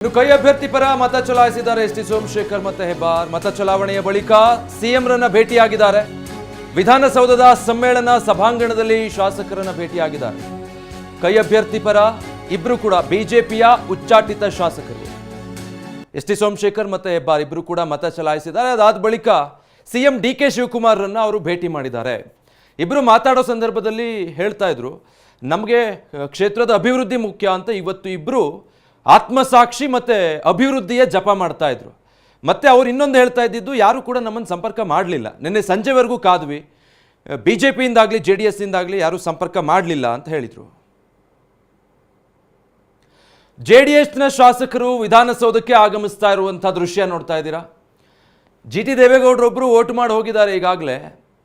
ಇನ್ನು ಕೈ ಅಭ್ಯರ್ಥಿ ಪರ ಮತ ಚಲಾಯಿಸಿದ್ದಾರೆ ಎಸ್ ಟಿ ಸೋಮಶೇಖರ್ ಮತ್ತೆ ಹೆಬ್ಬಾರ್. ಮತ ಚಲಾವಣೆಯ ಬಳಿಕ ಸಿಎಂ ರನ್ನ ಭೇಟಿಯಾಗಿದ್ದಾರೆ. ವಿಧಾನಸೌಧದ ಸಮ್ಮೇಳನ ಸಭಾಂಗಣದಲ್ಲಿ ಶಾಸಕರನ್ನ ಭೇಟಿಯಾಗಿದ್ದಾರೆ. ಕೈ ಅಭ್ಯರ್ಥಿ ಪರ ಇಬ್ರು ಕೂಡ ಬಿಜೆಪಿಯ ಉಚ್ಚಾಟಿತ ಶಾಸಕರು ಎಸ್ ಟಿ ಸೋಮಶೇಖರ್ ಮತ್ತೆ ಹೆಬ್ಬಾರ್ ಇಬ್ರು ಕೂಡ ಮತ ಚಲಾಯಿಸಿದ್ದಾರೆ. ಅದಾದ ಬಳಿಕ ಸಿಎಂ ಡಿ ಕೆ ಶಿವಕುಮಾರ್ ರನ್ನ ಅವರು ಭೇಟಿ ಮಾಡಿದ್ದಾರೆ. ಇಬ್ರು ಮಾತಾಡೋ ಸಂದರ್ಭದಲ್ಲಿ ಹೇಳ್ತಾ ಇದ್ರು, ನಮಗೆ ಕ್ಷೇತ್ರದ ಅಭಿವೃದ್ಧಿ ಮುಖ್ಯ ಅಂತ. ಇವತ್ತು ಇಬ್ರು ಆತ್ಮಸಾಕ್ಷಿ ಮತ್ತೆ ಅಭಿವೃದ್ಧಿಯ ಜಪ ಮಾಡ್ತಾ ಇದ್ರು. ಮತ್ತೆ ಅವ್ರು ಇನ್ನೊಂದು ಹೇಳ್ತಾ ಇದ್ದಿದ್ದು, ಯಾರು ಕೂಡ ನಮ್ಮನ್ನು ಸಂಪರ್ಕ ಮಾಡಲಿಲ್ಲ, ನಿನ್ನೆ ಸಂಜೆವರೆಗೂ ಕಾದ್ವಿ, ಬಿಜೆಪಿಯಿಂದಾಗಲಿ ಜೆ ಡಿ ಎಸ್ ಇಂದಾಗಲಿ ಯಾರು ಸಂಪರ್ಕ ಮಾಡಲಿಲ್ಲ ಅಂತ ಹೇಳಿದರು. ಜೆ ಡಿ ಎಸ್ನ ಶಾಸಕರು ವಿಧಾನಸೌಧಕ್ಕೆ ಆಗಮಿಸ್ತಾ ಇರುವಂಥ ದೃಶ್ಯ ನೋಡ್ತಾ ಇದ್ದೀರಾ. ಜಿ ಟಿ ದೇವೇಗೌಡರೊಬ್ಬರು ಓಟ್ ಮಾಡಿ ಹೋಗಿದ್ದಾರೆ ಈಗಾಗಲೇ.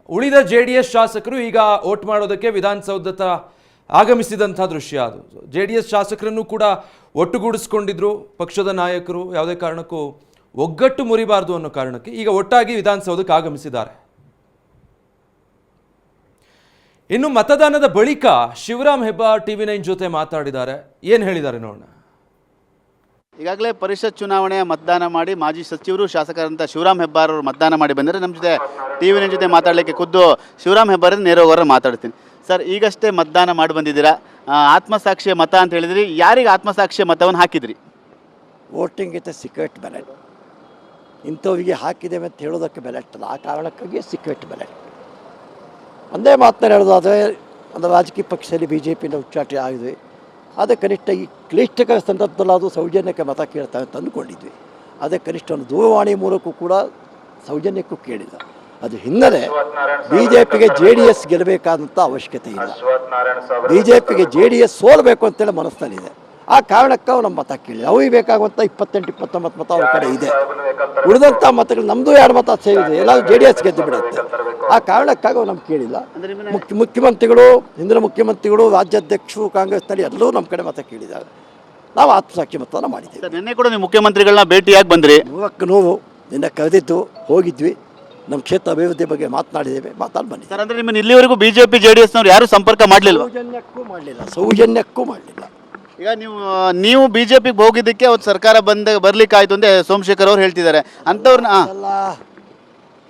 ಉಳಿದ ಜೆ ಡಿ ಎಸ್ ಶಾಸಕರು ಈಗ ಓಟ್ ಮಾಡೋದಕ್ಕೆ ವಿಧಾನಸೌಧ ಆಗಮಿಸಿದಂಥ ದೃಶ್ಯ ಅದು. ಜೆ ಡಿ ಎಸ್ ಶಾಸಕರನ್ನು ಕೂಡ ಒಟ್ಟುಗೂಡಿಸ್ಕೊಂಡಿದ್ರು ಪಕ್ಷದ ನಾಯಕರು. ಯಾವುದೇ ಕಾರಣಕ್ಕೂ ಒಗ್ಗಟ್ಟು ಮುರಿಬಾರ್ದು ಅನ್ನೋ ಕಾರಣಕ್ಕೆ ಈಗ ಒಟ್ಟಾಗಿ ವಿಧಾನಸೌಧಕ್ಕೆ ಆಗಮಿಸಿದ್ದಾರೆ. ಇನ್ನು ಮತದಾನದ ಬಳಿಕ ಶಿವರಾಮ್ ಹೆಬ್ಬಾರ್ ಟಿವಿ9 ಜೊತೆ ಮಾತಾಡಿದ್ದಾರೆ. ಏನು ಹೇಳಿದ್ದಾರೆ ನೋಡೋಣ. ಈಗಾಗಲೇ ಪರಿಷತ್ ಚುನಾವಣೆಯ ಮತದಾನ ಮಾಡಿ ಮಾಜಿ ಸಚಿವರು ಶಾಸಕರಂತ ಶಿವರಾಮ್ ಹೆಬ್ಬಾರ್ ಅವರು ಮತದಾನ ಮಾಡಿ ಬಂದರೆ ನಮ್ಮ ಜೊತೆ ಟಿವಿ9 ಜೊತೆ ಮಾತಾಡಲಿಕ್ಕೆ ಖುದ್ದು ಶಿವರಾಮ್ ಹೆಬ್ಬಾರ್ ನೇರವಾಗಿ ಮಾತಾಡ್ತೀನಿ. ಸರ್, ಈಗಷ್ಟೇ ಮತದಾನ ಮಾಡಿ ಬಂದಿದ್ದೀರಾ, ಆತ್ಮಸಾಕ್ಷಿಯ ಮತ ಅಂತ ಹೇಳಿದ್ರಿ. ಯಾರಿಗೆ ಆತ್ಮಸಾಕ್ಷಿಯ ಮತವನ್ನು ಹಾಕಿದ್ರಿ? Voting is secret ballot. ಇಂಥವರಿಗೆ ಹಾಕಿದ್ದೇವೆ ಅಂತ ಹೇಳೋದಕ್ಕೆ ಬ್ಯಾಲೆಟ್ ಅಲ್ಲ, ಆ ಕಾರಣಕ್ಕಾಗಿ ಸೀಕ್ರೆಟ್ ಬ್ಯಾಲೆಟ್. ಒಂದೇ ಮಾತನ್ನ ಹೇಳೋದಾದರೆ, ಒಂದು ರಾಜಕೀಯ ಪಕ್ಷದಲ್ಲಿ ಬಿ ಜೆ ಪಿಯಿಂದ ಉಚ್ಚಾಟನೆ ಆಗಿದ್ವಿ. ಅದೇ ಕನಿಷ್ಠ ಈ ಕ್ಲಿಷ್ಟಕರ ಸಂದರ್ಭದಲ್ಲಿ ಅದು ಸೌಜನ್ಯಕ್ಕೆ ಮತ ಕೇಳ್ತಾರೆ ಅಂತ ಅಂದುಕೊಂಡಿದ್ವಿ. ಅದೇ ಕನಿಷ್ಠ ಒಂದು ದೂರವಾಣಿ ಮೂಲಕವೂ ಕೂಡ ಸೌಜನ್ಯಕ್ಕೂ ಕೇಳಿಲ್ಲ. ಅದು ಹಿನ್ನೆಲೆ ಬಿ ಜೆ ಪಿಗೆ ಜೆ ಡಿ ಎಸ್ ಗೆಲ್ಲಬೇಕಾದಂಥ ಅವಶ್ಯಕತೆ ಇಲ್ಲ. ಬಿ ಜೆ ಪಿಗೆ ಜೆ ಡಿ ಎಸ್ ಸೋಲಬೇಕು ಅಂತೇಳಿ ಮನಸ್ಸಿನಲ್ಲಿದೆ. ಆ ಕಾರಣಕ್ಕೆ ಅವ್ರು ನಮ್ಮ ಮತ ಕೇಳಿಲ್ಲ. ಅವ್ರಿಗೆ ಬೇಕಾಗುವಂಥ 28-29 ಮತ ಅವ್ರ ಕಡೆ ಇದೆ. ಉಳಿದಂಥ ಮತಗಳು ನಮ್ಮದು 2 ಮತ ಸೇರಿದೆ, ಎಲ್ಲರೂ ಜೆ ಡಿ ಎಸ್ ಗೆದ್ದು ಬಿಡುತ್ತೆ. ಆ ಕಾರಣಕ್ಕಾಗಿ ಅವ್ರು ನಮ್ಗೆ ಕೇಳಿಲ್ಲ. ಮುಖ್ಯಮಂತ್ರಿಗಳು, ಹಿಂದಿನ ಮುಖ್ಯಮಂತ್ರಿಗಳು, ರಾಜ್ಯಾಧ್ಯಕ್ಷರು, ಕಾಂಗ್ರೆಸ್ನಲ್ಲಿ ಎಲ್ಲರೂ ನಮ್ಮ ಕಡೆ ಮತ ಕೇಳಿದ್ದಾರೆ. ನಾವು ಆತ್ಮಸಾಕ್ಷಿ ಮತವನ್ನು ಮಾಡಿದ್ದೇವೆ. ನಿನ್ನೆ ಕೂಡ ನೀವು ಮುಖ್ಯಮಂತ್ರಿಗಳನ್ನ ಭೇಟಿಯಾಗಿ ಬಂದ್ರಿ. 100 ನಿನ್ನೆ ಕರೆದಿದ್ದು, ಹೋಗಿದ್ವಿ, ನಮ್ಮ ಕ್ಷೇತ್ರ ಅಭಿವೃದ್ಧಿ ಬಗ್ಗೆ ಮಾತನಾಡಿದ್ದೇವೆ, ಮಾತಾಡಿ ಬಂದಿದ್ದೀವಿ. ಸರ್, ಅಂದರೆ ನಿಮ್ಮನ್ನು ಇಲ್ಲಿವರೆಗೂ ಬಿಜೆಪಿ ಜೆ ಡಿ ಎಸ್ನವ್ರು ಯಾರು ಸಂಪರ್ಕ ಮಾಡಲಿಲ್ಲ? ಸೌಜನ್ಯಕ್ಕೂ ಮಾಡಲಿಲ್ಲ. ಈಗ ನೀವು ಬಿಜೆಪಿಗೆ ಹೋಗಿದ್ದಕ್ಕೆ ಅವತ್ತು ಸರ್ಕಾರ ಬರ್ಲಿಕ್ಕಾಯ್ತು ಅಂತ ಸೋಮಶೇಖರ್ ಅವ್ರು ಹೇಳ್ತಿದ್ದಾರೆ. ಅಂಥವ್ರನ್ನ ಎಲ್ಲ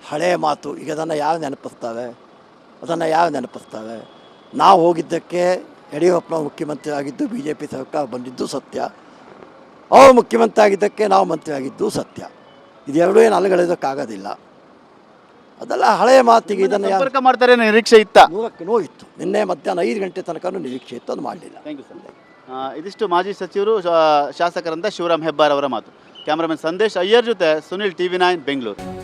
ಹಳೆಯ ಮಾತು. ಈಗ ಅದನ್ನು ಯಾವ ನೆನಪಿಸ್ತಾವೆ? ನಾವು ಹೋಗಿದ್ದಕ್ಕೆ ಯಡಿಯೂರಪ್ಪನವ್ರು ಮುಖ್ಯಮಂತ್ರಿ ಆಗಿದ್ದು, ಬಿ ಜೆ ಪಿ ಸರ್ಕಾರ ಬಂದಿದ್ದು ಸತ್ಯ. ಅವರು ಮುಖ್ಯಮಂತ್ರಿ ಆಗಿದ್ದಕ್ಕೆ ನಾವು ಮಂತ್ರಿ ಆಗಿದ್ದು ಸತ್ಯ. ಇದೆರಡೂ ಏನು ಅಲಗಳೆಯೋಕ್ಕಾಗೋದಿಲ್ಲ. ಅದೆಲ್ಲ ಹಳೆಯ ಮಾತಿಗೆ. ಇದನ್ನು ಸಂಪರ್ಕ ಮಾಡ್ತಾರೆ ನಿರೀಕ್ಷೆ ಇತ್ತ? 100 ಇತ್ತು. ನಿನ್ನೆ ಮಧ್ಯಾಹ್ನ 5 ಗಂಟೆ ತನಕ ನಿರೀಕ್ಷೆ ಇತ್ತು, ಅದು ಮಾಡಲಿಲ್ಲ. Thank you sir. ಇದಿಷ್ಟು ಮಾಜಿ ಸಚಿವರು ಶಾಸಕರಂತ ಶಿವರಾಮ್ ಹೆಬ್ಬಾರ್ ಅವರ ಮಾತು. ಕ್ಯಾಮ್ರಾಮನ್ ಸಂದೇಶ್ ಅಯ್ಯರ್ ಜೊತೆ ಸುನಿಲ್ ಟಿವಿ9 ಬೆಂಗಳೂರು.